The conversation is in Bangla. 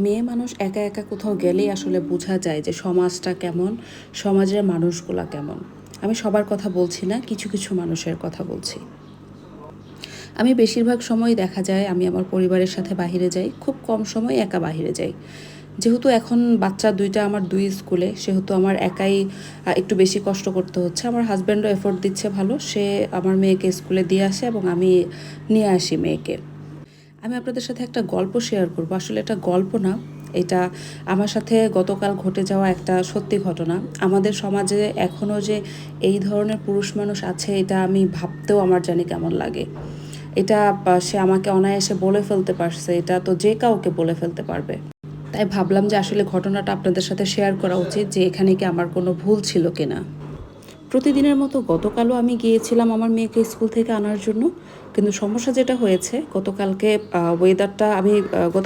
মেয়ে মানুষ একা একা কোথাও গেলেই আসলে বোঝা যায় যে সমাজটা কেমন, সমাজের মানুষগুলা কেমন। আমি সবার কথা বলছি না, কিছু কিছু মানুষের কথা বলছি। আমি বেশিরভাগ সময় দেখা যায় আমি আমার পরিবারের সাথে বাহিরে যাই, খুব কম সময় একা বাহিরে যাই। যেহেতু এখন বাচ্চা দুইটা আমার দুই স্কুলে, সেহেতু আমার একাই একটু বেশি কষ্ট করতে হচ্ছে। আমার হাজব্যান্ডও এফোর্ট দিচ্ছে ভালো, সে আমার মেয়েকে স্কুলে দিয়ে আসে এবং আমি নিয়ে আসি মেয়েকে। আমি আপনাদের সাথে একটা গল্প শেয়ার করব, আসলে এটা গল্প না, এটা আমার সাথে গতকাল ঘটে যাওয়া একটা সত্যি ঘটনা। আমাদের সমাজে এখনও যে এই ধরনের পুরুষ মানুষ আছে, এটা আমি ভাবতেও আমার জানি কেমন লাগে। এটা সে আমাকে অনায়াসে বলে ফেলতে পারছে, এটা তো যে কাউকে বলে ফেলতে পারবে। তাই ভাবলাম যে আসলে ঘটনাটা আপনাদের সাথে শেয়ার করা উচিত, যে এখানে কি আমার কোনো ভুল ছিল কিনা। প্রতিদিনের মতো গতকালও আমি গিয়েছিলাম আমার মেয়েকে স্কুল থেকে আনার জন্য, কিন্তু সমস্যা যেটা হয়েছে গতকালকে ওয়েদারটা আমি গত